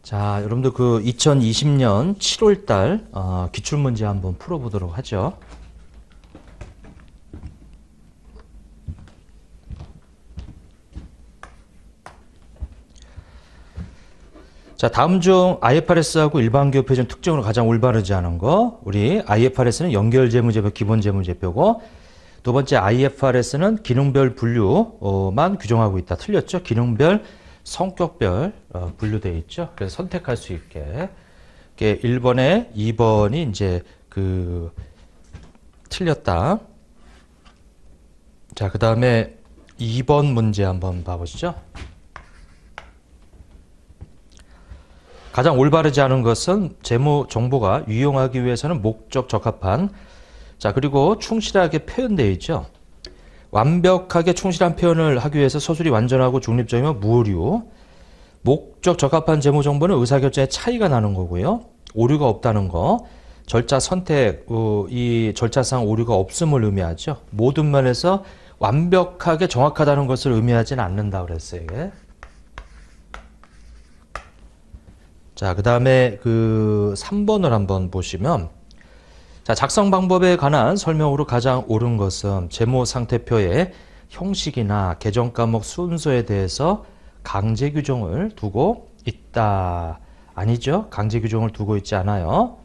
자, 여러분들 그 2020년 7월 달 기출문제 한번 풀어보도록 하죠. 자, 다음 중 IFRS하고 일반 기업 표준 특징으로 가장 올바르지 않은 거. 우리 IFRS는 연결 재무제표, 기본 재무제표고, 두 번째 IFRS는 기능별 분류만 규정하고 있다. 틀렸죠? 기능별, 성격별 분류되어 있죠. 그래서 선택할 수 있게. 1번에 2번이 이제 틀렸다. 자, 그 다음에 2번 문제 한번 봐보시죠. 가장 올바르지 않은 것은 재무 정보가 유용하기 위해서는 목적 적합한, 자, 그리고 충실하게 표현되어 있죠. 완벽하게 충실한 표현을 하기 위해서 서술이 완전하고 중립적이면 무오류. 목적 적합한 재무 정보는 의사결정에 차이가 나는 거고요. 오류가 없다는 거. 절차 선택, 이 절차상 오류가 없음을 의미하죠. 모든 면에서 완벽하게 정확하다는 것을 의미하지는 않는다 그랬어요. 이게. 자, 그 다음에 3번을 한번 보시면, 자, 작성 방법에 관한 설명으로 가장 옳은 것은 재무상태표의 형식이나 계정 과목 순서에 대해서 강제 규정을 두고 있다. 아니죠? 강제 규정을 두고 있지 않아요.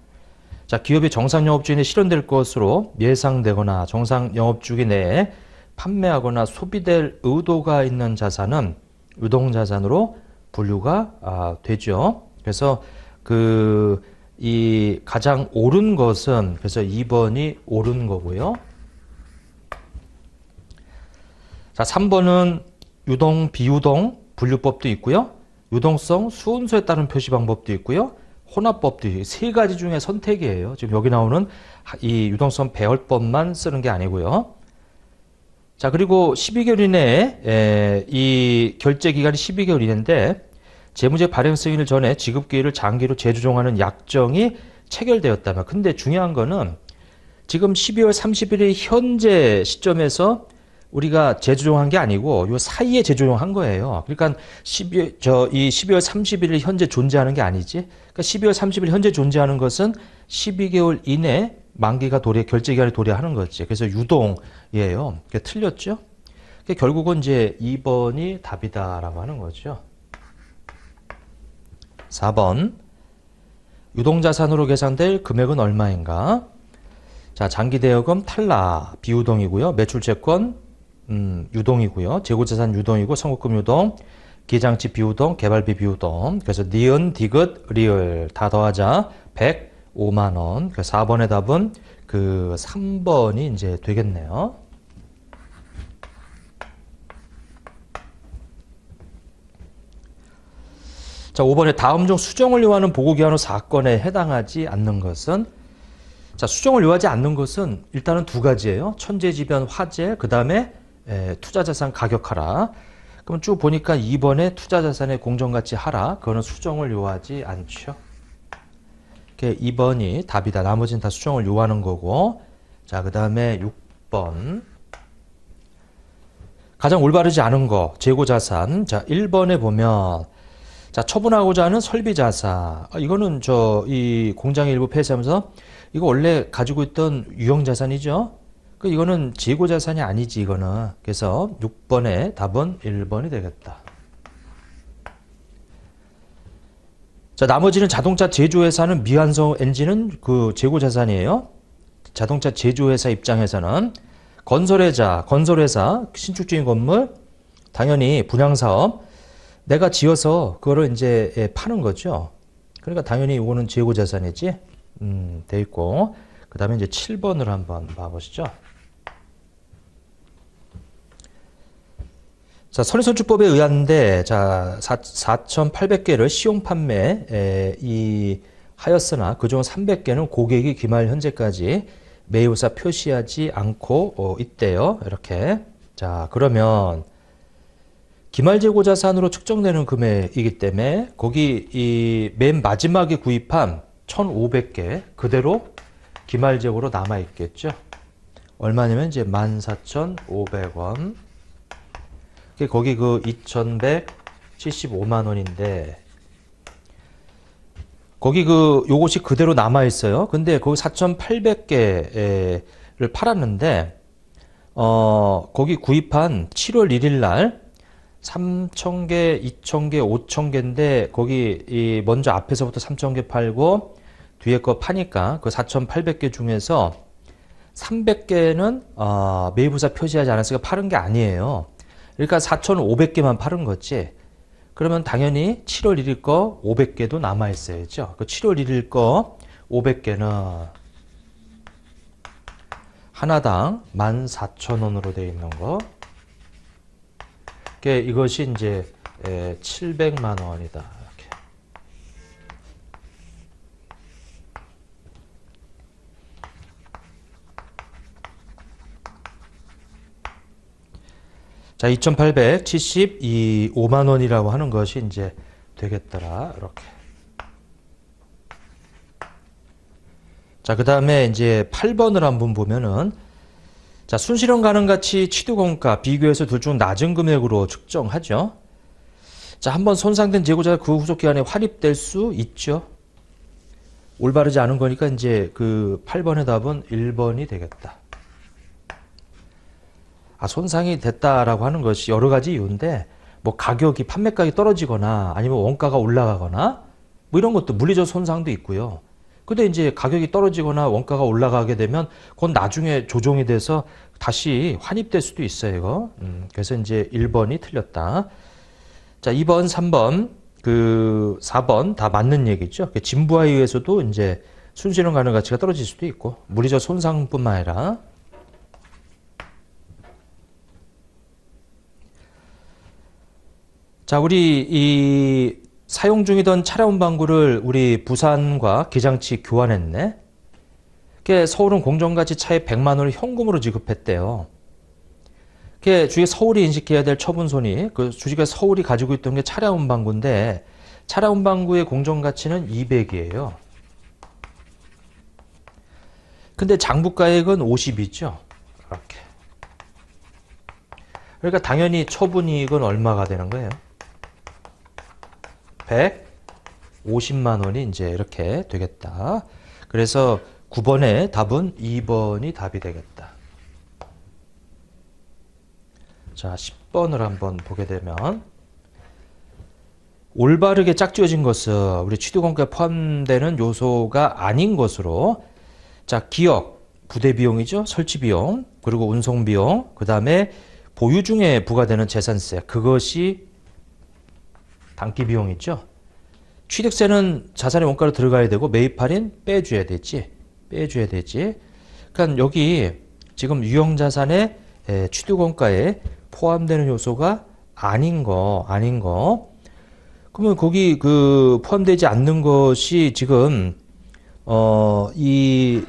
자, 기업이 정상 영업주기내에 실현될 것으로 예상되거나 정상 영업주기 내에 판매하거나 소비될 의도가 있는 자산은 유동자산으로 분류가 되죠. 그래서 이 가장 옳은 것은 그래서 2번이 옳은 거고요. 자, 3번은 유동, 비유동 분류법도 있고요. 유동성, 순서에 따른 표시 방법도 있고요. 혼합법도 있고요. 세 가지 중에 선택이에요. 지금 여기 나오는 이 유동성 배열법만 쓰는 게 아니고요. 자, 그리고 12개월 이내에 이 결제 기간이 12개월 이내인데 재무제 발행 승인을 전에 지급기일을 장기로 재조정하는 약정이 체결되었다면, 근데 중요한 거는 지금 12월 31일 현재 시점에서 우리가 재조정한 게 아니고 요 사이에 재조정한 거예요. 그러니까 이 12월 31일 현재 존재하는 게 아니지. 그러니까 12월 30일 현재 존재하는 것은 12개월 이내 만기가 결제 기간이 도래하는 거지. 그래서 유동이에요. 그게 틀렸죠? 결국은 이제 2번이 답이다라고 하는 거죠. 4번. 유동자산으로 계산될 금액은 얼마인가? 자, 장기대여금 탈락, 비유동이고요. 매출채권 유동이고요. 재고자산 유동이고, 선급금 유동, 기장치 비유동, 개발비 비유동. 그래서 니은, 디귿, 리을 다 더하자 105만 원. 그래서 4번의 답은 3번이 이제 되겠네요. 자, 5번에 다음 중 수정을 요하는 보고기한 후 사건에 해당하지 않는 것은, 자, 수정을 요하지 않는 것은 일단은 두 가지예요. 천재지변 화재, 그 다음에 투자자산 가격하라. 그럼 쭉 보니까 2번에 투자자산의 공정가치 하라. 그거는 수정을 요하지 않죠. 2번이 답이다. 나머지는 다 수정을 요하는 거고. 자, 그 다음에 6번. 가장 올바르지 않은 거, 재고자산. 자, 1번에 보면, 자, 처분하고자 하는 설비자산. 이거는 이 공장의 일부 폐쇄하면서 이거 원래 가지고 있던 유형자산이죠. 이거는 재고자산이 아니지, 이거는. 그래서 6번의 답은 1번이 되겠다. 자, 나머지는 자동차 제조회사는 미완성 엔진은 재고자산이에요. 자동차 제조회사 입장에서는 건설회사, 신축 중인 건물, 당연히 분양사업, 내가 지어서 그거를 이제 파는 거죠. 그러니까 당연히 이거는 재고자산이지. 돼 있고. 그 다음에 이제 7번을 한번 봐보시죠. 자, 선의선출법에 의한데, 자, 4,800개를 시용 판매, 하였으나 그중 300개는 고객이 기말 현재까지 매입사 표시하지 않고 있대요. 이렇게. 자, 그러면, 기말 재고자산으로 측정되는 금액이기 때문에 거기 맨 마지막에 구입한 1,500개 그대로 기말 재고로 남아 있겠죠. 얼마냐면 이제 14,500원. 거기 2,175만 원인데 거기 요것이 그대로 남아 있어요. 근데 거기 4,800개를 팔았는데 거기 구입한 7월 1일 날 3,000개, 2,000개, 5,000개인데 거기 먼저 앞에서부터 3,000개 팔고 뒤에 거 파니까 그 4,800개 중에서 300개는 매입의사 표시하지 않았으니까 팔은 게 아니에요. 그러니까 4,500개만 팔은 거지. 그러면 당연히 7월 1일 거 500개도 남아 있어야죠. 그 7월 1일 거 500개는 하나당 14,000원으로 되어 있는 거. 이것이 이제 700만 원이다. 이렇게. 자, 2,875만 원이라고 하는 것이 이제 되겠더라. 이렇게. 자, 그 다음에 이제 8번을 한번 보면은, 자, 순실현 가능 가치 취득원가 비교해서 둘 중 낮은 금액으로 측정하죠. 자, 한번 손상된 재고자가 그 후속 기간에 환입될 수 있죠. 올바르지 않은 거니까 이제 그 8번의 답은 1번이 되겠다. 손상이 됐다라고 하는 것이 여러 가지 이유인데, 뭐 가격이, 판매가격이 떨어지거나 아니면 원가가 올라가거나 뭐 이런 것도 물리적 손상도 있고요. 근데 이제 가격이 떨어지거나 원가가 올라가게 되면 그건 나중에 조정이 돼서 다시 환입될 수도 있어요, 이거. 그래서 이제 1번이 틀렸다. 자, 2번, 3번, 4번 다 맞는 얘기죠. 진부하에 의해서도 이제 순실현 가능 가치가 떨어질 수도 있고, 물리적 손상뿐만 아니라. 자, 우리 이 사용 중이던 차량 운반구를 우리 부산과 기장치 교환했네. 서울은 공정가치 차에 100만 원을 현금으로 지급했대요. 주식에 서울이 인식해야 될 처분손이, 그 주식에 서울이 가지고 있던 게 차량 운반구인데, 차량 운반구의 공정가치는 200이에요. 근데 장부가액은 50이죠. 이렇게. 그러니까 당연히 처분이익은 얼마가 되는 거예요? 150만 원이 이제 이렇게 되겠다. 그래서 9번의 답은 2번이 답이 되겠다. 자, 10번을 한번 보게 되면, 올바르게 짝지어진 것은 우리 취득원가에 포함되는 요소가 아닌 것으로, 자, 기역, 부대 비용이죠. 설치 비용, 그리고 운송 비용, 그 다음에 보유 중에 부과되는 재산세, 그것이 단기 비용이죠. 취득세는 자산의 원가로 들어가야 되고 매입 할인 빼줘야 되지. 그러니까 여기 지금 유형자산의 취득원가에 포함되는 요소가 아닌 거. 그러면 거기 포함되지 않는 것이 지금 요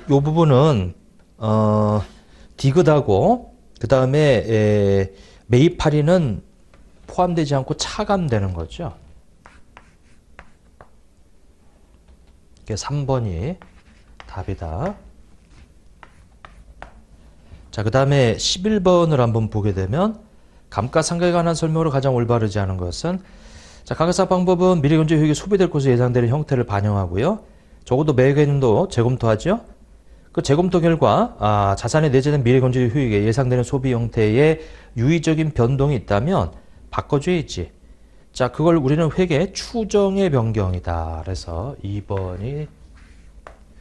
부분은 디귿하고 그 다음에 매입 할인은 포함되지 않고 차감되는 거죠. 이게 3번이 답이다. 자, 그 다음에 11번을 한번 보게 되면, 감가상각에 관한 설명으로 가장 올바르지 않은 것은, 자, 감가상각 방법은 미래경제 효익이 소비될 것으로 예상되는 형태를 반영하고요. 적어도 매 개년도 재검토하죠. 그 재검토 결과 자산에 내재된 미래경제 효익에 예상되는 소비 형태에 유의적인 변동이 있다면 바꿔줘야지. 자, 그걸 우리는 회계 추정의 변경이다. 그래서 2번이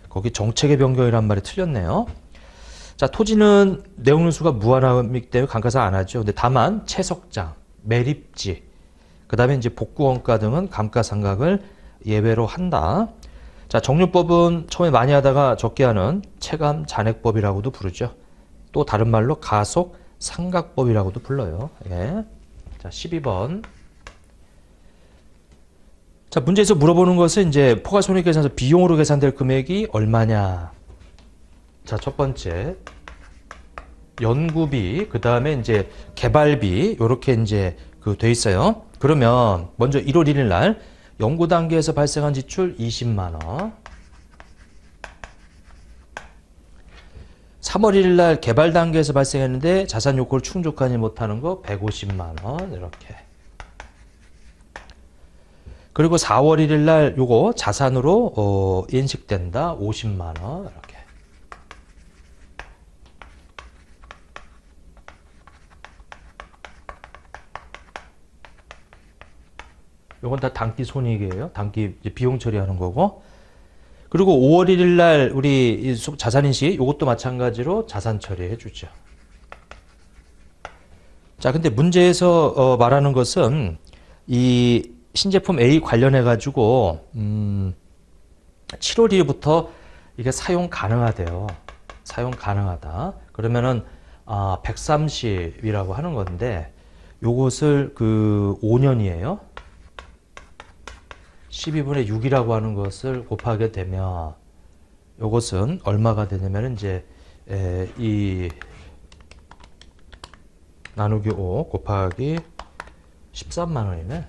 거기 정책의 변경이란 말이 틀렸네요. 자, 토지는 내용능수가 무한하기 때문에 감가상 안 하죠. 근데 다만 채석장, 매립지, 그 다음에 이제 복구원가 등은 감가상각을 예외로 한다. 자, 정류법은 처음에 많이 하다가 적게 하는 체감 잔액법이라고도 부르죠. 또 다른 말로 가속 상각법이라고도 불러요. 예. 자, 12번. 자, 문제에서 물어보는 것은 이제 포괄손익계산서 비용으로 계산될 금액이 얼마냐. 자, 첫 번째 연구비, 그 다음에 이제 개발비, 요렇게 이제 돼 있어요. 그러면 먼저 1월 1일 날 연구 단계에서 발생한 지출 20만 원. 3월 1일 날 개발 단계에서 발생했는데 자산 요건을 충족하지 못하는 거 150만 원. 이렇게. 그리고 4월 1일 날 요거 자산으로 인식된다. 50만 원. 이렇게. 요건 다 단기 손익이에요. 단기 비용 처리하는 거고. 그리고 5월 1일 날 우리 자산인식 요것도 마찬가지로 자산 처리해 주죠. 자, 근데 문제에서 말하는 것은 이 신제품 A 관련해 가지고 7월 1일부터 이게 사용 가능하대요. 사용 가능하다. 그러면은 130이라고 하는 건데 요것을 그 5년이에요. 12분의 6이라고 하는 것을 곱하게 되면 요것은 얼마가 되냐면 이제 이 나누기 5 곱하기 13만 원이네.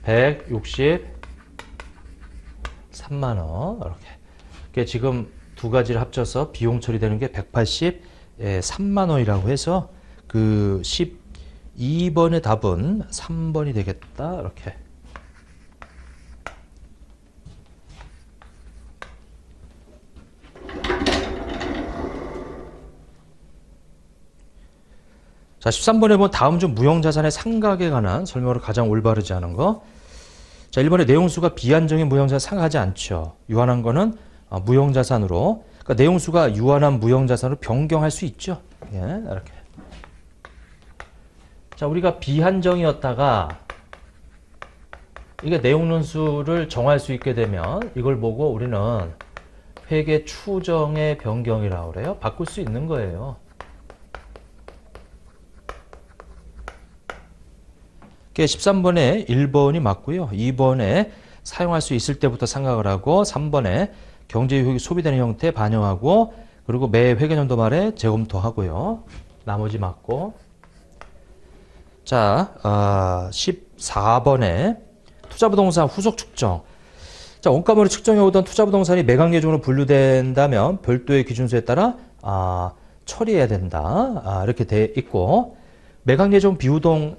(163만 원) 이렇게. 이게 지금 두 가지를 합쳐서 비용 처리되는 게 183만 원이라고 해서 그 12번의 답은 3번이 되겠다. 이렇게. 자, 13번에 보면 다음 중 무형자산의 상각에 관한 설명으로 가장 올바르지 않은 거. 자, 1번에 내용수가 비한정인 무형자산 상하지 않죠. 유한한 거는 무형자산으로. 그러니까 내용수가 유한한 무형자산으로 변경할 수 있죠. 예, 이렇게. 자, 우리가 비한정이었다가 이게 내용론수를 정할 수 있게 되면 이걸 보고 우리는 회계 추정의 변경이라고 그래요. 바꿀 수 있는 거예요. 13번에 1번이 맞고요. 2번에 사용할 수 있을 때부터 상각을 하고 3번에 경제효익이 소비되는 형태에 반영하고 그리고 매 회계연도 말에 재검토하고요. 나머지 맞고. 자, 14번에 투자부동산 후속 측정. 자, 원가물을 측정해오던 투자부동산이 매각예정으로 분류된다면 별도의 기준수에 따라 처리해야 된다. 이렇게 돼 있고 매각예정 비우동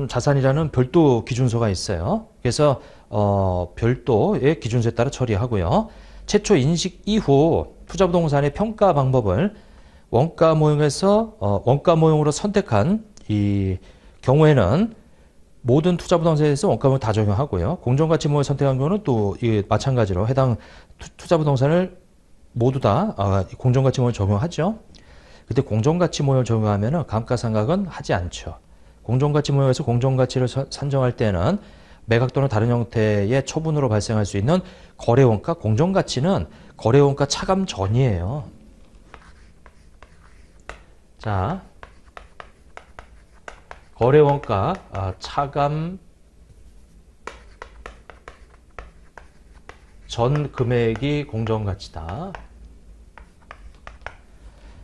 자산이라는 별도 기준서가 있어요. 그래서 별도의 기준서에 따라 처리하고요. 최초 인식 이후 투자부동산의 평가 방법을 원가 모형으로 선택한 이 경우에는 모든 투자부동산에서 원가모형 다 적용하고요. 공정가치 모형을 선택한 경우는 또 마찬가지로 해당 투자부동산을 모두 다 공정가치 모형을 적용하죠. 근데 공정가치 모형을 적용하면 감가상각은 하지 않죠. 공정가치 모형에서 공정가치를 산정할 때는 매각 또는 다른 형태의 처분으로 발생할 수 있는 거래원가, 공정가치는 거래원가 차감 전이에요. 자, 거래원가 차감 전 금액이 공정가치다.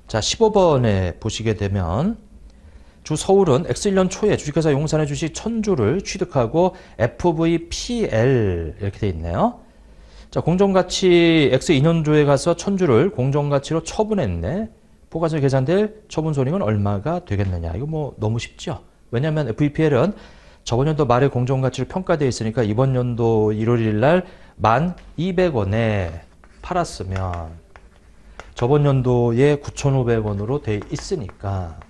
자, 15번에 보시게 되면 주 서울은 X1년 초에 주식회사 용산의 주식 1000주를 취득하고 FVPL 이렇게 돼 있네요. 자, 공정가치 X2년도에 가서 1000주를 공정가치로 처분했네. 포괄적으로 계산될 처분손익은 얼마가 되겠느냐. 이거 뭐 너무 쉽죠. 왜냐하면 FVPL은 저번 연도 말에 공정가치로 평가되어 있으니까 이번 연도 1월 1일 날 1200원에 팔았으면 저번 연도에 9,500원으로 돼 있으니까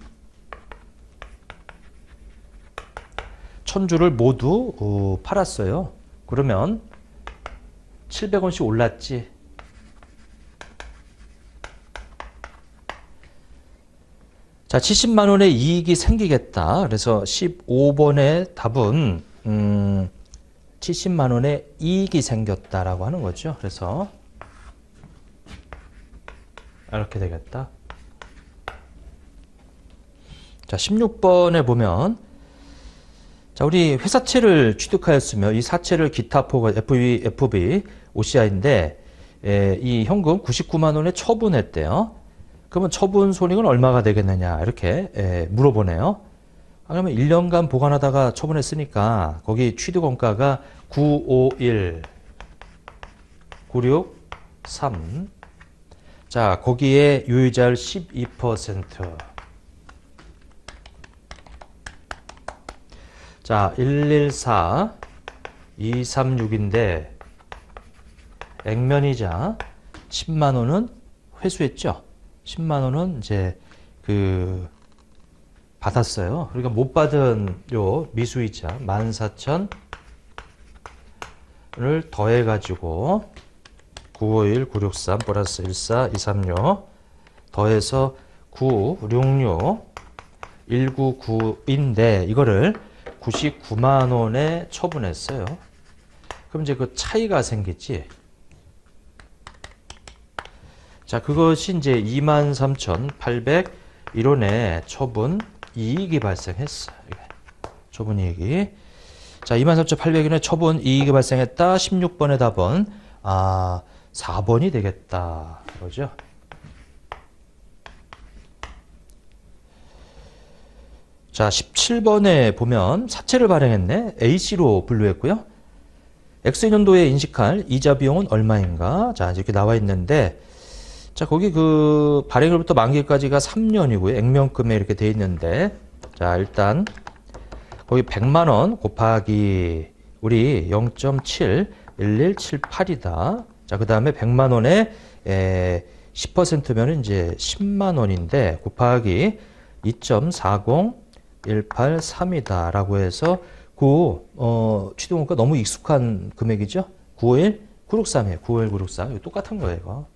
1000주를 모두 팔았어요. 그러면 700원씩 올랐지. 자, 70만 원의 이익이 생기겠다. 그래서 15번의 답은 70만 원의 이익이 생겼다라고 하는 거죠. 그래서 이렇게 되겠다. 자, 16번에 보면 자, 우리 회사채를 취득하였으며 이 사채를 기타포가 FV, OCI인데 이 현금 99만 원에 처분했대요. 그러면 처분 손익은 얼마가 되겠느냐 이렇게 물어보네요. 그러면 1년간 보관하다가 처분했으니까 거기 취득원가가 951, 963 자, 거기에 유의자율 12%. 자, 114, 236인데 액면이자 10만 원은 회수했죠. 10만 원은 이제 받았어요. 그러니까 못 받은 요 미수이자 14,000을 더해가지고 951, 963 플러스 14, 236 더해서 966, 199인데 이거를 99만 원에 처분했어요. 그럼 이제 그 차이가 생기지. 자, 그것이 이제 23,801원에 처분 이익이 발생했어. 처분 이익이. 자, 23,800원에 처분 이익이 발생했다. 16번의 답은 4번이 되겠다. 그러죠? 자, 17번에 보면 사채를 발행했네. A씨로 분류했고요. X년도에 인식할 이자 비용은 얼마인가? 자, 이렇게 나와 있는데, 자, 거기 발행일부터 만기까지가 3년이고요. 액면금에 이렇게 돼 있는데, 자, 일단, 거기 100만원 곱하기, 우리 0.71178이다. 자, 그 다음에 100만원에 10%면은 이제 10만원인데, 곱하기 2.40183이다. 라고 해서, 취득원가 너무 익숙한 금액이죠? 951, 963이에요. 951, 963. 이거 똑같은 거예요, 이거.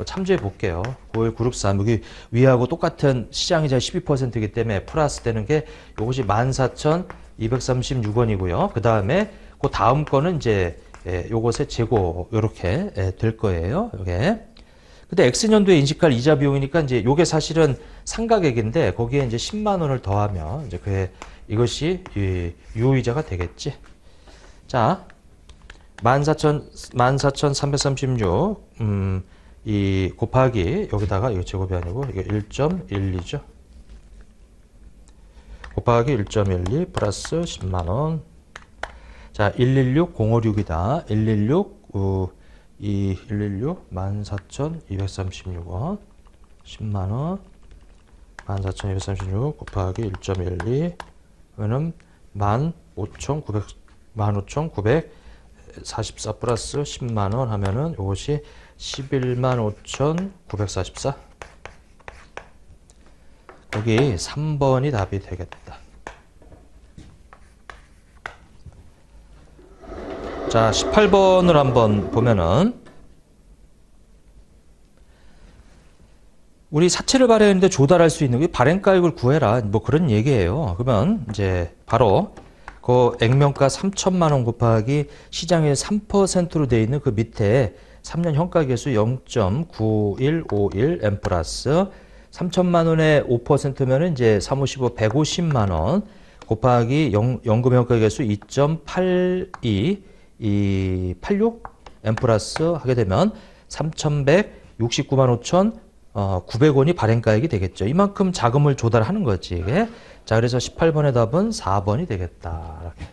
참조해 볼게요. 951, 963. 여기 위하고 똑같은 시장이자 12%이기 때문에 플러스 되는 게 이것이 14,236원이고요. 그 다음에 그 다음 거는 이제 요것의 재고 요렇게 될 거예요. 요게. 근데 X년도에 인식할 이자 비용이니까 이제 요게 사실은 상가액인데 거기에 이제 10만 원을 더하면 이제 이것이 유효이자가 되겠지. 자, 14,336 이 곱하기 여기다가 이거 제곱이 아니고 이거 1.12죠. 곱하기 1.12 플러스 10만 원. 자, 116056이다. 116 14,236원. 10만 원. 14,236 곱하기 1.12 그러면 15,944 플러스 10만 원 하면은 이것이 115,944. 여기 3번이 답이 되겠다. 자, 18번을 한번 보면은 우리 사채를 발행했는데 조달할 수 있는 게 발행가액을 구해라. 뭐 그런 얘기예요. 그러면 이제 바로 그 액면가 3천만 원 곱하기 시장의 3%로 되어 있는 그 밑에 3년 현가계수 0.9151 M 플러스 3천만 원에 5%면은 이제 355 150만 원 곱하기 연금 현가계수 2.86 M 플러스 하게 되면 3,169만 5,900원이 발행가액이 되겠죠. 이만큼 자금을 조달하는 거지. 이게. 자, 그래서 18번의 답은 4번이 되겠다. 이렇게.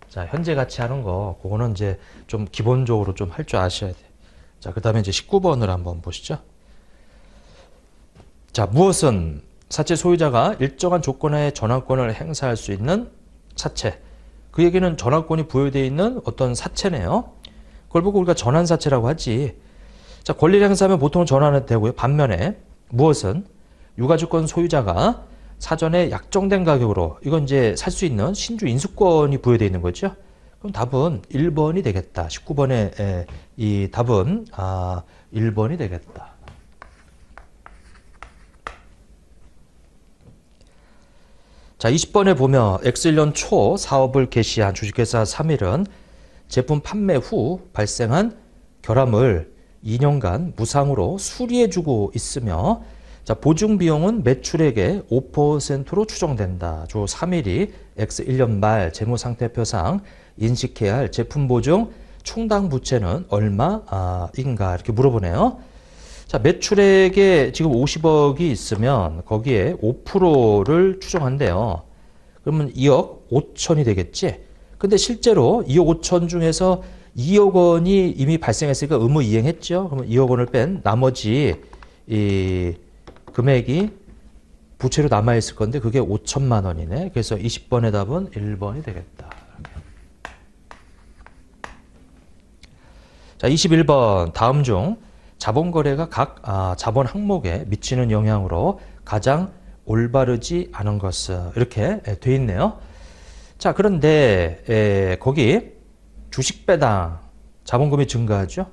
자, 현재 가치 하는 거, 그거는 이제 좀 기본적으로 좀 할 줄 아셔야 돼. 자, 그 다음에 이제 19번을 한번 보시죠. 자, 무엇은 사채 소유자가 일정한 조건하에 전환권을 행사할 수 있는 사채. 그 얘기는 전환권이 부여되어 있는 어떤 사채네요. 그걸 보고 우리가 전환사채라고 하지. 자, 권리를 행사하면 보통 전환은 되고요. 반면에 무엇은 유가주권 소유자가 사전에 약정된 가격으로 이건 이제 살 수 있는 신주 인수권이 부여되어 있는 거죠. 그럼 답은 1번이 되겠다. 19번의 이 답은 1번이 되겠다. 자, 20번에 보면 X1년 초 사업을 개시한 주식회사 3일은 제품 판매 후 발생한 결함을 2년간 무상으로 수리해주고 있으며 자, 보증 비용은 매출액의 5%로 추정된다. 조 3일이 X1년 말 재무상태표상 인식해야 할 제품 보증 충당 부채는 얼마인가 이렇게 물어보네요. 자, 매출액에 지금 50억이 있으면 거기에 5%를 추정한대요. 그러면 2억 5천이 되겠지. 근데 실제로 2억 5천 중에서 2억 원이 이미 발생했으니까 의무 이행했죠. 그러면 2억 원을 뺀 나머지 이 금액이 부채로 남아있을 건데 그게 5천만 원이네. 그래서 20번의 답은 1번이 되겠다. 자, 21번 다음 중 자본거래가 각 자본 항목에 미치는 영향으로 가장 올바르지 않은 것은 이렇게 돼 있네요. 자, 그런데 거기 주식 배당 자본금이 증가하죠.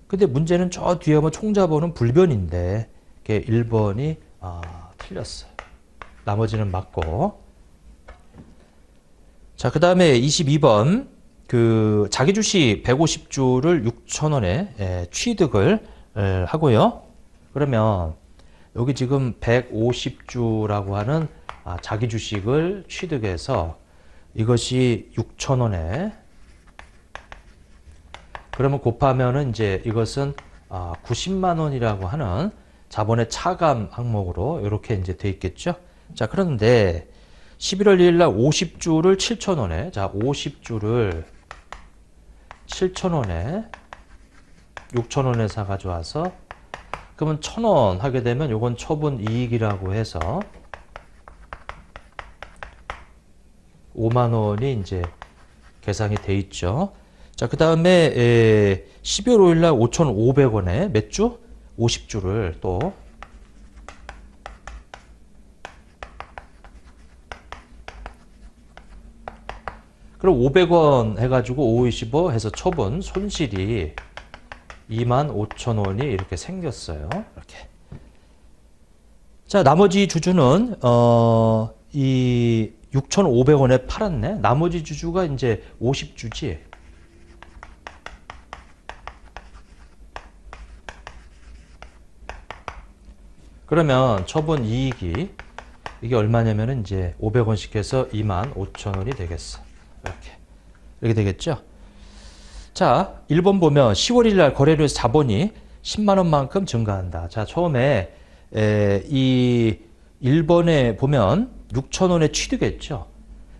근데 문제는 저 뒤에 보면 총자본은 불변인데 이게 1번이 틀렸어요. 나머지는 맞고. 자, 그 다음에 22번 그 자기 주식 150주를 6,000원에 취득을 하고요. 그러면 여기 지금 150주라고 하는 자기 주식을 취득해서 이것이 6,000원에 그러면 곱하면은 이제 이것은 90만 원이라고 하는 자본의 차감 항목으로 이렇게 이제 돼 있겠죠. 자, 그런데 11월 2일 날 50주를 7,000원에 자, 50주를 7,000원에 6,000원에 사 가져와서 그러면 1,000원 하게 되면 요건 처분 이익이라고 해서 5만 원이 이제 계산이 돼 있죠. 자, 그 다음에 12월 5일 날 5,500원에 몇 주? 50주를 또 그럼 500원 해가지고 525 해서 처분 손실이 25,000원이 이렇게 생겼어요. 이렇게. 자, 나머지 주주는 이 6,500원에 팔았네. 나머지 주주가 이제 50주지. 그러면 처분 이익이 이게 얼마냐면은 이제 500원씩 해서 25,000원이 되겠어. 이렇게 되겠죠. 자, 1번 보면 10월 1일 날 거래로 해서 자본이 10만 원만큼 증가한다. 자, 처음에 이 1번에 보면 6,000원에 취득했죠.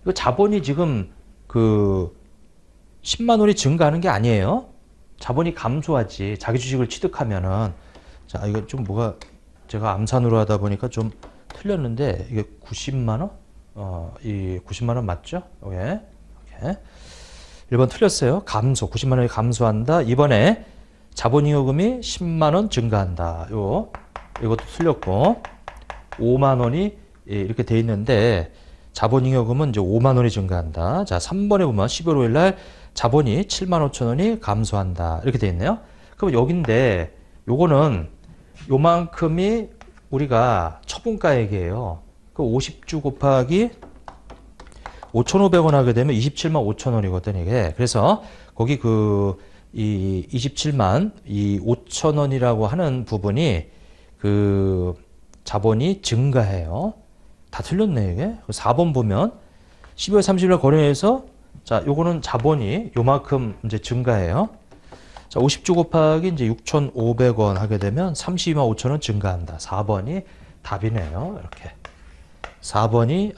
이거 자본이 지금 그 10만 원이 증가하는 게 아니에요. 자본이 감소하지. 자기 주식을 취득하면은 자, 이거 좀 뭐가 제가 암산으로 하다 보니까 좀 틀렸는데 이게 90만 원? 이 90만 원 맞죠? 오케이. 1번 틀렸어요. 감소. 90만 원이 감소한다. 이번에 자본잉여금이 10만 원 증가한다. 이것도 틀렸고 5만 원이 이렇게 돼 있는데 자본잉여금은 이제 5만 원이 증가한다. 자, 3번에 보면 12월 5일 날 자본이 7만 5천 원이 감소한다. 이렇게 돼 있네요. 그럼 여긴데 요거는 요만큼이 우리가 처분가액이에요. 그 50주 곱하기 5,500원 하게 되면 27만 5천 원이거든, 이게. 그래서 거기 이 27만 이 5천 원이라고 하는 부분이 그 자본이 증가해요. 다 틀렸네, 이게. 4번 보면 12월 30일 거래에서 자, 요거는 자본이 요만큼 이제 증가해요. 자, 50주 곱하기 이제 6,500원 하게 되면 32만 5천 원 증가한다. 4번이 답이네요. 이렇게. 4번이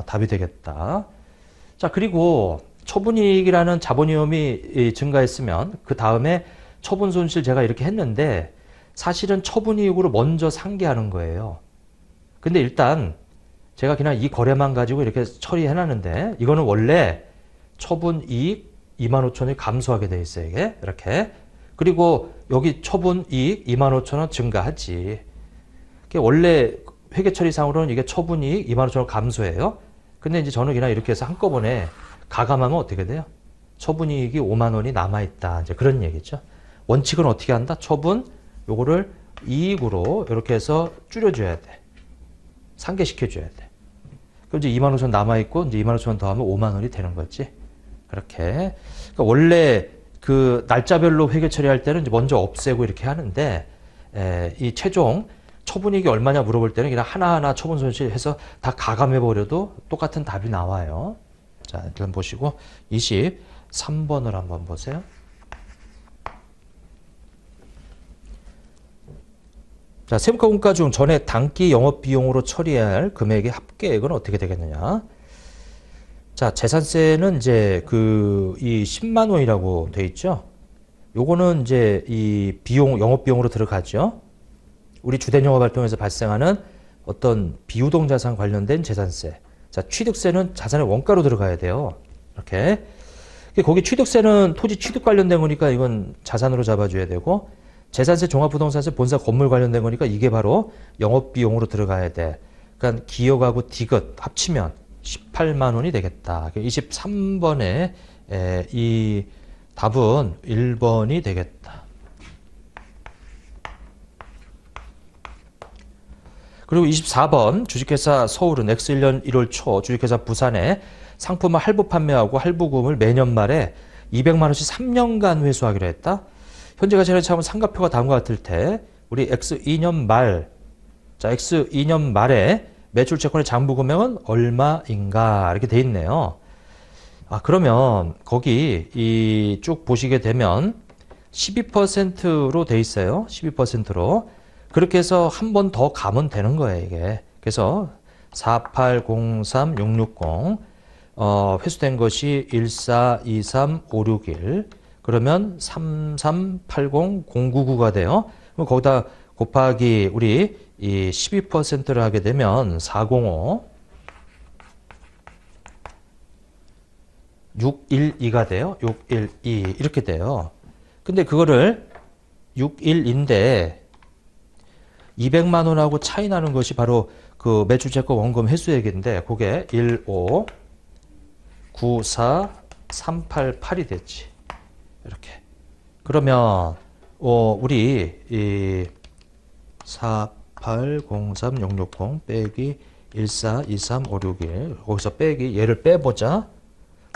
답이 되겠다. 자, 그리고 처분이익이라는 자본위험이 증가했으면 그 다음에 처분 손실 제가 이렇게 했는데 사실은 처분이익으로 먼저 상기하는 거예요. 근데 일단 제가 그냥 이 거래만 가지고 이렇게 처리해놨는데 이거는 원래 처분이익 25,000원이 감소하게 돼 있어요. 이게 이렇게. 그리고 여기 처분이익 25,000원 증가하지. 원래 회계처리상으로는 이게 처분이익 25,000원 감소해요. 근데 이제 저는 그냥 이렇게 해서 한꺼번에 가감하면 어떻게 돼요? 처분이익이 5만 원이 남아있다. 이제 그런 얘기죠. 원칙은 어떻게 한다? 처분, 요거를 이익으로 이렇게 해서 줄여줘야 돼. 상계시켜줘야 돼. 그럼 이제 2만 5천 남아있고, 이제 2만 5천 더하면 5만 원이 되는 거지. 그렇게. 그러니까 원래 그 날짜별로 회계 처리할 때는 이제 먼저 없애고 이렇게 하는데, 이 최종 처분이익이 얼마냐 물어볼 때는 그냥 하나하나 처분 손실 해서 다 가감해버려도 똑같은 답이 나와요. 자, 일단 보시고 23번을 한번 보세요. 자, 세무과 공과 중 전액 단기 영업비용으로 처리해야 할 금액의 합계액은 어떻게 되겠느냐. 자, 재산세는 이제 이 10만 원이라고 돼 있죠. 요거는 이제 이 비용, 영업 비용으로 들어가죠. 우리 주된 영업 활동에서 발생하는 어떤 비유동 자산 관련된 재산세. 자, 취득세는 자산의 원가로 들어가야 돼요. 이렇게. 거기 취득세는 토지 취득 관련된 거니까 이건 자산으로 잡아줘야 되고, 재산세, 종합부동산세, 본사 건물 관련된 거니까 이게 바로 영업비용으로 들어가야 돼. 그러니까 기억하고 디귿 합치면 18만 원이 되겠다. 23번에 이 답은 1번이 되겠다. 그리고 24번 주식회사 서울은 X1년 1월 초 주식회사 부산에 상품을 할부 판매하고 할부금을 매년 말에 200만 원씩 3년간 회수하기로 했다. 현재 가치를 참은 상가표가 다음과 같을 때 우리 X2년 말, 자 X2년 말에 매출 채권의 장부 금액은 얼마인가 이렇게 돼 있네요. 아, 그러면 거기 이 쭉 보시게 되면 12%로 돼 있어요. 12%로. 그렇게 해서 한 번 더 가면 되는 거예요, 이게. 그래서 4803660 회수된 것이 1423561 그러면 3380099가 돼요. 그럼 거기다 곱하기 우리 이 12%를 하게 되면 405 612가 돼요. 612 이렇게 돼요. 근데 그거를 612인데 200만 원하고 차이 나는 것이 바로 그 매출채권 원금 회수액인데 그게 15 94 388이 됐지. 이렇게. 그러면 우리 이 4803660 빼기 1423561 거기서 빼기 얘를 빼보자.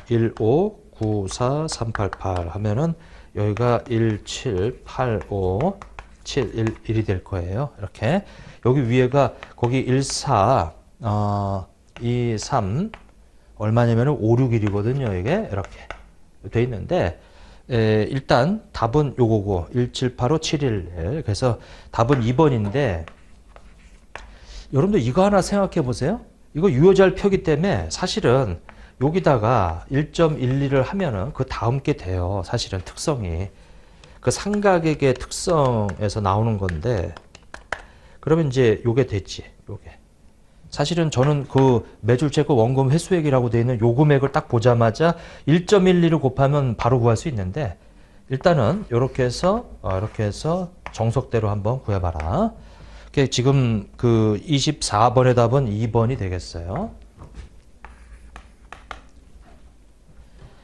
1594388 하면은 여기가 1785711이 될 거예요. 이렇게. 여기 위에가 거기 23 얼마냐면은 561이거든요. 이게 이렇게 돼 있는데 일단 답은 요거고 1785711 그래서 답은 2번인데 여러분들 이거 하나 생각해 보세요. 이거 유효자를 펴기 때문에 사실은 여기다가 1.12를 하면은 그 다음 게 돼요. 사실은 특성이. 그 상가객의 특성에서 나오는 건데, 그러면 이제 요게 됐지. 요게. 사실은 저는 그 매출채권 원금 회수액이라고 되어 있는 요 금액을 딱 보자마자 1.12를 곱하면 바로 구할 수 있는데, 일단은 이렇게 해서 정석대로 한번 구해봐라. 지금 그 24번의 답은 2번이 되겠어요.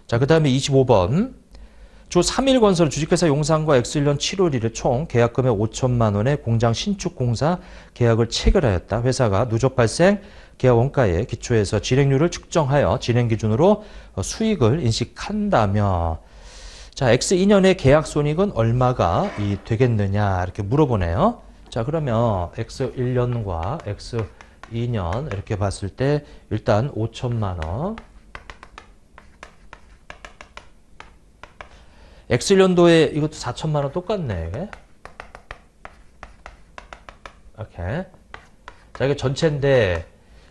자, 그 다음에 25번. 주 3일 건설 주식회사 용산과 X1년 7월 1일 총 계약금액 5천만 원의 공장 신축 공사 계약을 체결하였다. 회사가 누적 발생 계약 원가에 기초해서 진행률을 측정하여 진행 기준으로 수익을 인식한다며. 자, X2년의 계약 손익은 얼마가 되겠느냐 이렇게 물어보네요. 자, 그러면 X1년과 X2년 이렇게 봤을 때 일단 5천만 원. X1년도에 이것도 4천만 원 똑같네, 이게. 이렇게. 자, 이게 전체인데,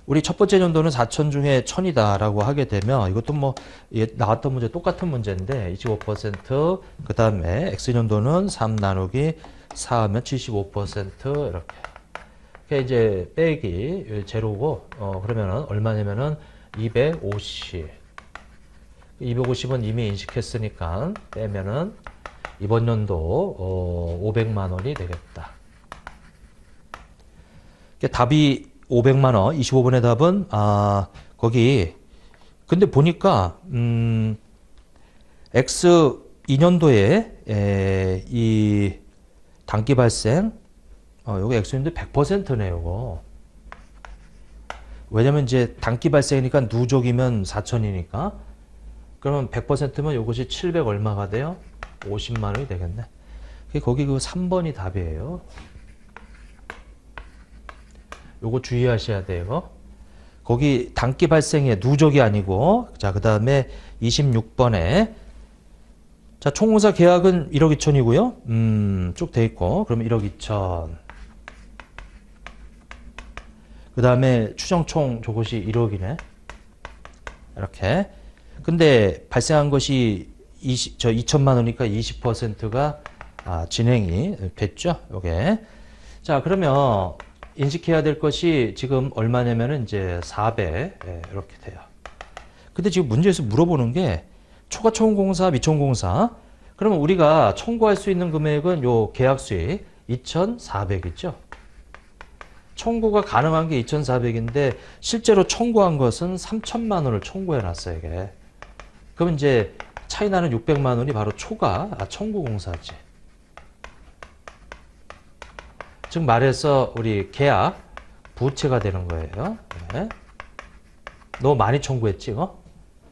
우리 첫 번째 년도는 4천 중에 1000이다라고 하게 되면, 이것도 뭐, 나왔던 문제 똑같은 문제인데, 25%, 그 다음에 X년도는 3 나누기 4 하면 75% 이렇게. 그게 이제 빼기 제로고, 그러면은 얼마냐면은 250. 250은 이미 인식했으니까 빼면은 이번 연도 500만 원이 되겠다. 답이 500만 원, 25번의 답은 거기 근데 보니까 X 2년도에 이 단기 발생 요거 X년도 100%네요, 요거. 왜냐면 이제 단기 발생이니까 누적이면 4천이니까 그러면 100%면 요것이 700 얼마가 돼요? 50만 원이 되겠네. 거기 그 3번이 답이에요. 요거 주의하셔야 돼요. 거기 단기 발생에 누적이 아니고, 자, 그 다음에 26번에, 자, 총공사 계약은 1억 2천이고요. 쭉 돼 있고, 그럼 1억 2천. 그 다음에 추정총 저것이 1억이네. 이렇게. 근데 발생한 것이 2천만 원이니까 20%가 진행이 됐죠. 요게. 자, 그러면 인식해야 될 것이 지금 얼마냐면은 이제 4배 이렇게 돼요. 근데 지금 문제에서 물어보는 게 초과초공사, 미초공사. 그러면 우리가 청구할 수 있는 금액은 요 계약 수익 2,400이죠. 청구가 가능한 게 2,400인데 실제로 청구한 것은 3천만 원을 청구해 놨어요, 이게. 그럼 이제 차이 나는 600만 원이 바로 초과 청구 공사지. 즉 말해서 우리 계약 부채가 되는 거예요. 네. 너무 많이 청구했지,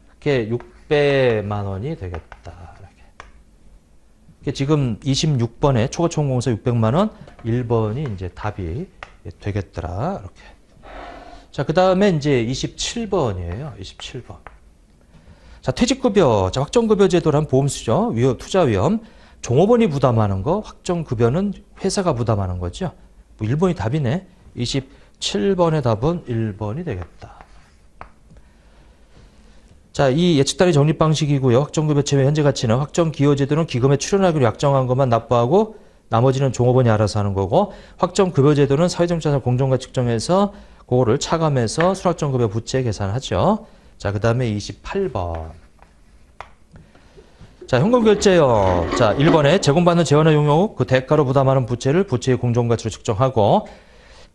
그게 600만 원이 되겠다. 이렇게. 지금 26번에 초과 청구 공사 600만 원, 1번이 이제 답이 되겠더라. 이렇게. 자, 그 다음에 이제 27번이에요. 27번. 자, 퇴직급여. 자, 확정급여제도란 보험수죠. 투자위험. 종업원이 부담하는 거, 확정급여는 회사가 부담하는 거죠. 뭐 1번이 답이네. 27번의 답은 1번이 되겠다. 자, 이 예측단위 적립 방식이고요. 확정급여 채무 현재 가치는 확정기여제도는 기금에 출연하기로 약정한 것만 납부하고 나머지는 종업원이 알아서 하는 거고, 확정급여제도는 사회정자산 공정가치 측정해서 그거를 차감해서 순확정급여 부채 계산하죠. 자, 그 다음에 28번. 자, 현금결제요. 자, 1번에 제공받는 재원화 용역 그 대가로 부담하는 부채를 부채의 공정가치로 측정하고,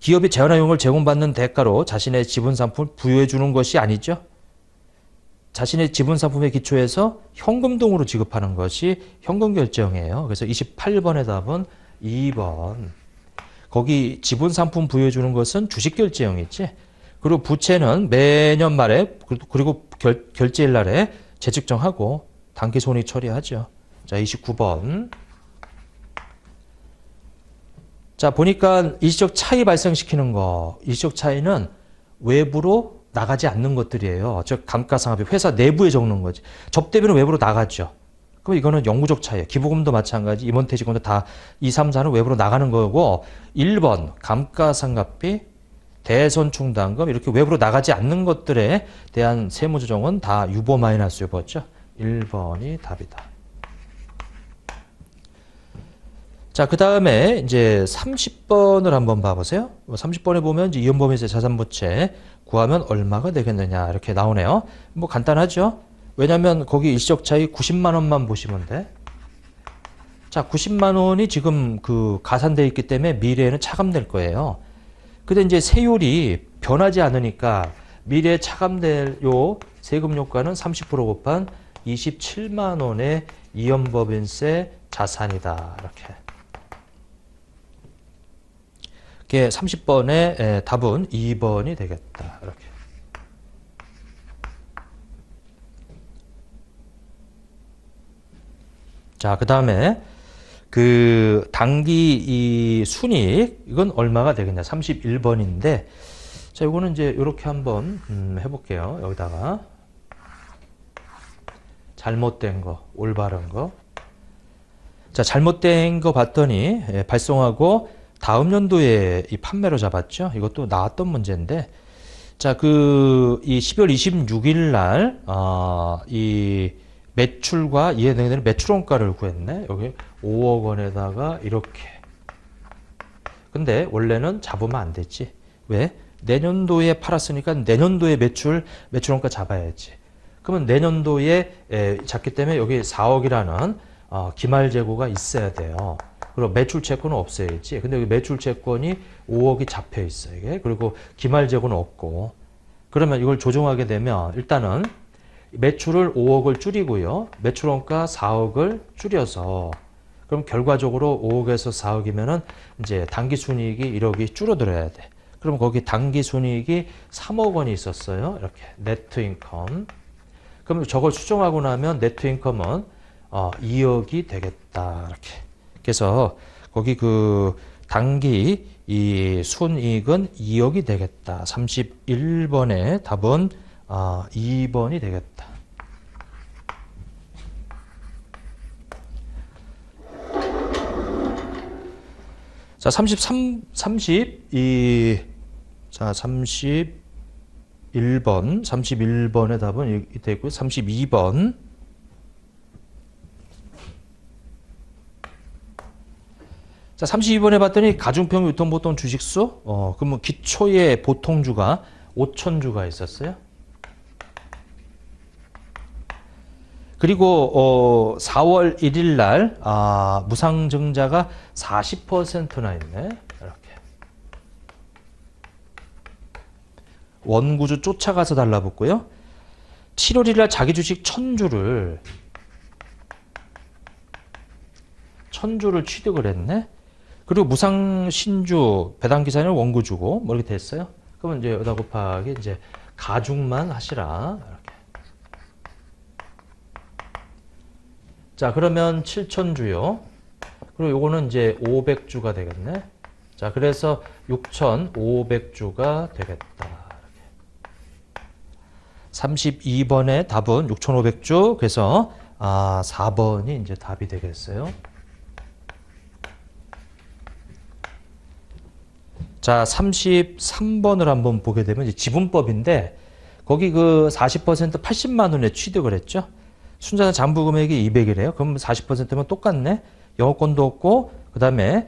기업이 재원화 용역을 제공받는 대가로 자신의 지분상품을 부여해 주는 것이 아니죠. 자신의 지분상품에 기초해서 현금동으로 지급하는 것이 현금결제형이에요. 그래서 28번의 답은 2번. 거기 지분상품 부여해 주는 것은 주식결제형이지. 그리고 부채는 매년 말에 그리고 결제일 날에 재측정하고 단기손익 처리하죠. 자, 29번. 자, 보니까 일시적 차이 발생시키는 거. 일시적 차이는 외부로 나가지 않는 것들이에요. 즉 감가상각비 회사 내부에 적는 거지. 접대비는 외부로 나가죠. 그럼 이거는 영구적 차이예요. 기부금도 마찬가지, 임원퇴직금도 다 2, 3, 4는 외부로 나가는 거고, 1번 감가상각비, 대손충당금 이렇게 외부로 나가지 않는 것들에 대한 세무조정은 다 유보 마이너스 유보죠. 1번이 답이다. 자, 그 다음에 이제 30번을 한번 봐보세요. 30번에 보면 이제 이연범위세 자산부채 구하면 얼마가 되겠느냐 이렇게 나오네요. 뭐 간단하죠. 왜냐하면 거기 일시적 차이 90만 원만 보시면 돼. 자, 90만 원이 지금 그 가산돼 있기 때문에 미래에는 차감될 거예요. 근데 이제 세율이 변하지 않으니까 미래에 차감될 요 세금 요가는 30% 곱한 27만 원의 이연법인세 자산이다. 이렇게. 이게 30번의 답은 2번이 되겠다. 이렇게. 자, 그 다음에 그 당기 이 순이익 이건 얼마가 되겠냐? 31번인데 자, 이거는 이제 이렇게 한번 해볼게요. 여기다가 잘못된 거, 올바른 거. 자, 잘못된 거 봤더니 발송하고 다음 연도에 이 판매로 잡았죠. 이것도 나왔던 문제인데, 자, 이 12월 26일 날, 이 매출과 이에 해당되는 매출원가를 구했네. 여기 5억 원에다가 이렇게. 근데 원래는 잡으면 안 되지. 왜? 내년도에 팔았으니까 내년도에 매출원가 잡아야지. 그러면 내년도에 잡기 때문에 여기 4억이라는 기말 재고가 있어야 돼요. 그리고 매출 채권은 없어야지. 근데 여기 매출 채권이 5억이 잡혀 있어요. 이게. 그리고 기말 재고는 없고. 그러면 이걸 조정하게 되면 일단은 매출을 5억을 줄이고요. 매출원가 4억을 줄여서 그럼 결과적으로 5억에서 4억이면은 이제 당기순이익이 1억이 줄어들어야 돼. 그럼 거기 당기순이익이 3억 원이 있었어요. 이렇게 네트 인컴. 그럼 저걸 수정하고 나면 네트 인컴은 2억이 되겠다. 이렇게. 그래서 거기 그 당기 이 순이익은 2억이 되겠다. 31번의 답은 2번이 되겠다. 자, 32. 자, 32 31번, 31번의 답은 이때 있고요. 32번. 자, 32번에 봤더니 가중평 유통보통 주식수, 그러면 기초의 보통주가 5,000주가 있었어요. 그리고 4월 1일 날 무상증자가 40%나 있네. 이렇게. 원구주 쫓아가서 달라붙고요. 7월 1일 날 자기 주식 1,000주를 취득을 했네. 그리고 무상 신주 배당 기사는 원구주고 뭐 이렇게 됐어요. 그러면 이제 여기다 곱하기 이제 가중만 하시라. 이렇게. 자, 그러면 7,000주요. 그리고 요거는 이제 500주가 되겠네. 자, 그래서 6,500주가 되겠다. 이렇게. 32번의 답은 6,500주. 그래서 4번이 이제 답이 되겠어요. 자, 33번을 한번 보게 되면 이제 지분법인데 거기 그 40% 80만 원에 취득을 했죠. 순자산 장부 금액이 200이래요. 그럼 40%면 똑같네. 영업권도 없고 그다음에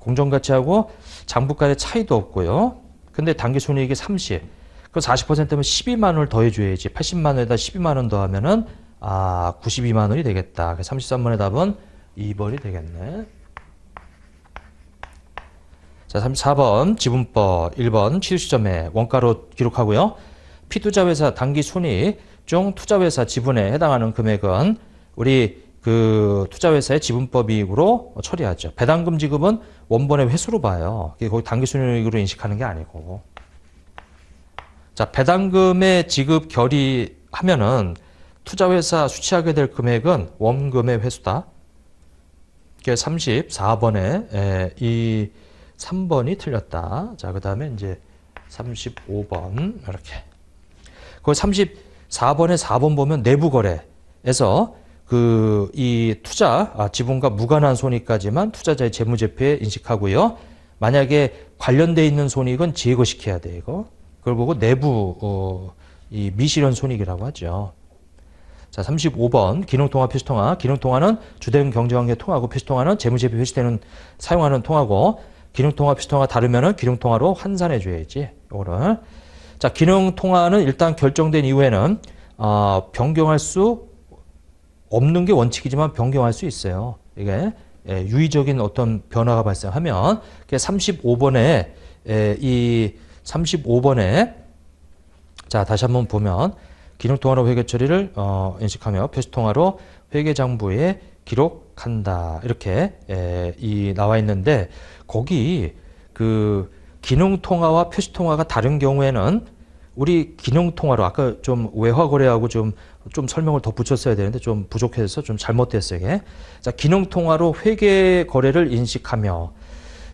공정가치하고 장부가의 차이도 없고요. 근데 당기순이익이 30. 그럼 40%면 12만 원을 더해줘야지. 80만 원에다 12만 원 더하면은 92만 원이 되겠다. 그래서 33번의 답은 2번이 되겠네. 자, 34번 지분법 1번 취득 시점에 원가로 기록하고요. 피투자회사 당기순이익 중 투자회사 지분에 해당하는 금액은 우리 그 투자회사의 지분법 이익으로 처리하죠. 배당금 지급은 원본의 회수로 봐요. 거기 당기순이익으로 인식하는 게 아니고. 자, 배당금의 지급 결의하면은 투자회사 수취하게 될 금액은 원금의 회수다. 그게 34번에 이 3번이 틀렸다. 자, 그 다음에 이제 35번 이렇게. 그 34번에 4번 보면 내부 거래에서 그 이 투자 지분과 무관한 손익까지만 투자자의 재무제표에 인식하고요. 만약에 관련돼 있는 손익은 제거시켜야 돼 이거. 그걸 보고 내부 이 미실현 손익이라고 하죠. 자, 35번 기능통화 표시통화. 기능통화는 주된 경제관계 통화고 표시통화는 재무제표 회시되는 사용하는 통화고. 기능통화, 표시통화가 다르면은 기능통화로 환산해 줘야지. 요거를. 자, 기능통화는 일단 결정된 이후에는 변경할 수 없는 게 원칙이지만 변경할 수 있어요. 이게 유의적인 어떤 변화가 발생하면 35번에 이 35번에 자, 다시 한번 보면 기능통화로 회계 처리를 인식하며 표시통화로 회계장부에 기록한다. 이렇게 이 나와 있는데 거기 그 기능통화와 표시통화가 다른 경우에는 우리 기능통화로 아까 좀 외화거래하고 좀 설명을 더 붙였어야 되는데 좀 부족해서 좀 잘못됐어요. 이게. 자, 기능통화로 회계거래를 인식하며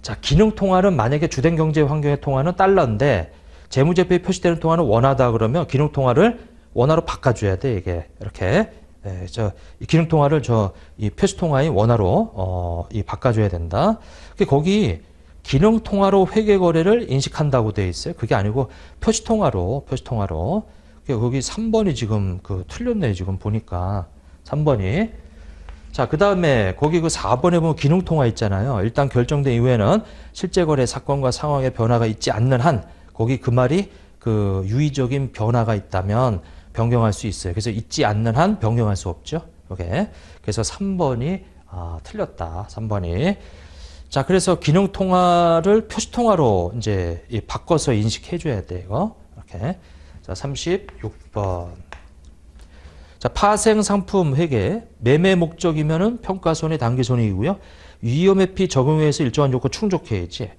자, 기능통화는 만약에 주된 경제 환경의 통화는 달러인데 재무제표에 표시되는 통화는 원화다 그러면 기능통화를 원화로 바꿔줘야 돼. 이게 이렇게. 이 기능통화를 이 표시통화의 원화로 이 바꿔줘야 된다. 거기 기능통화로 회계거래를 인식한다고 되어 있어요. 그게 아니고 표시통화로. 거기 3번이 지금 틀렸네. 지금 보니까 3번이. 자, 그 다음에 거기 4번에 보면 기능통화 있잖아요. 일단 결정된 이후에는 실제거래 사건과 상황의 변화가 있지 않는 한 거기 그 말이 유의적인 변화가 있다면 변경할 수 있어요. 그래서 있지 않는 한 변경할 수 없죠. 이게. 그래서 3번이 틀렸다. 3번이. 자, 그래서 기능통화를 표시통화로 이제 바꿔서 인식해 줘야 돼, 이거. 이렇게. 자, 36번. 자, 파생상품 회계. 매매 목적이면은 평가손해 당기손해이고요. 위험회피 적용에서 일정한 요건 충족해야지.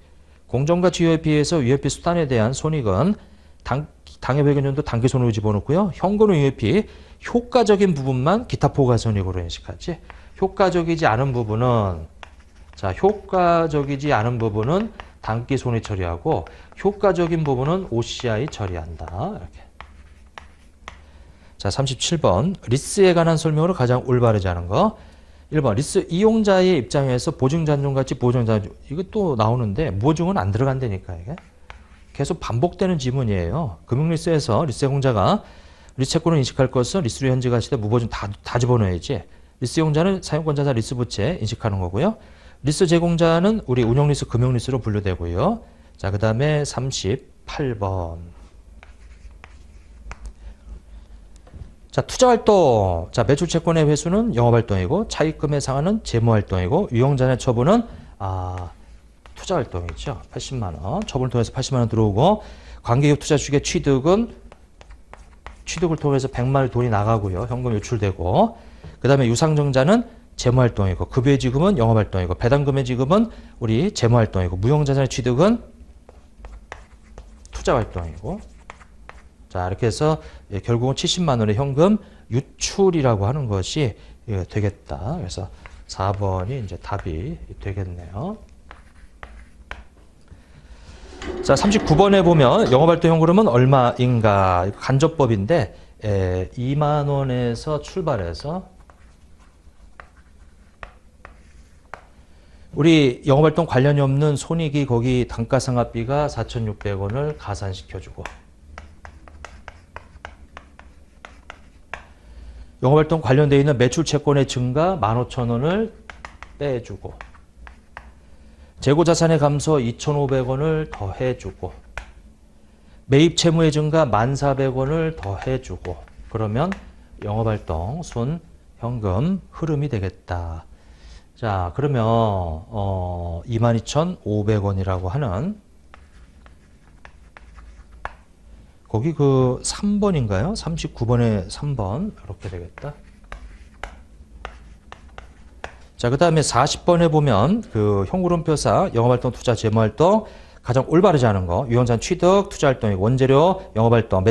공정가치 위협피에서 위협피 수단에 대한 손익은 당해배경연도 당기손해로 집어넣고요. 현금은 위협피 효과적인 부분만 기타 포괄손익으로 인식하지. 효과적이지 않은 부분은 당기손해 처리하고 효과적인 부분은 OCI 처리한다. 이렇게. 자, 37번 리스에 관한 설명으로 가장 올바르지 않은 거. 1번 리스 이용자의 입장에서 보증잔존가치 보증잔존 이거 또 나오는데 보증은 안 들어간다니까 이게. 계속 반복되는 지문이에요. 금융리스에서 리스제공자가 리스채권을 인식할 것은 리스료 현지가 시대 무보증 다 집어넣어야지. 리스제공자는 사용권자사 리스부채 인식하는 거고요. 리스 제공자는 우리 운용리스, 금융리스로 분류되고요. 자, 그 다음에 38번. 자, 투자활동. 자, 매출채권의 회수는 영업활동이고, 차입금의 상한은 재무활동이고, 유형자산의 처분은, 투자활동이죠. 80만원. 처분을 통해서 80만원 들어오고, 관계기업 투자주식의 취득은 취득을 통해서 100만원 돈이 나가고요. 현금 유출되고, 그 다음에 유상증자는 재무활동이고, 급여의 지급은 영업활동이고, 배당금의 지급은 우리 재무활동이고, 무형자산의 취득은 투자활동이고. 자, 이렇게 해서 결국은 70만 원의 현금 유출이라고 하는 것이 되겠다. 그래서 4번이 이제 답이 되겠네요. 자, 39번에 보면 영업활동 현금은 얼마인가? 간접법인데 2만 원에서 출발해서 우리 영업활동 관련이 없는 손익이 거기 단가상각비가 4,600원을 가산시켜주고, 영업활동 관련되어 있는 매출채권의 증가 15,000원을 빼주고, 재고자산의 감소 2,500원을 더해주고, 매입채무의 증가 1,400원을 더해주고, 그러면 영업활동 순 현금 흐름이 되겠다. 자, 그러면 22,500원이라고 하는 거기 그 3번인가요? 39번에 3번 이렇게 되겠다. 자, 그 다음에 40번에 보면 그 현구름표사 영업활동, 투자, 재무활동 가장 올바르지 않은 거, 유형자산 취득, 투자활동이고, 원재료, 영업활동,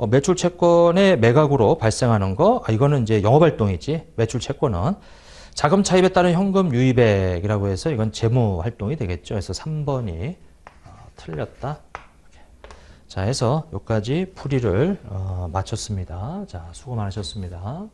매출채권의 매각으로 발생하는 거, 이거는 이제 영업활동이지. 매출채권은 자금 차입에 따른 현금 유입액이라고 해서 이건 재무활동이 되겠죠. 그래서 3번이 틀렸다. 자, 해서 여기까지 풀이를 마쳤습니다. 자, 수고 많으셨습니다.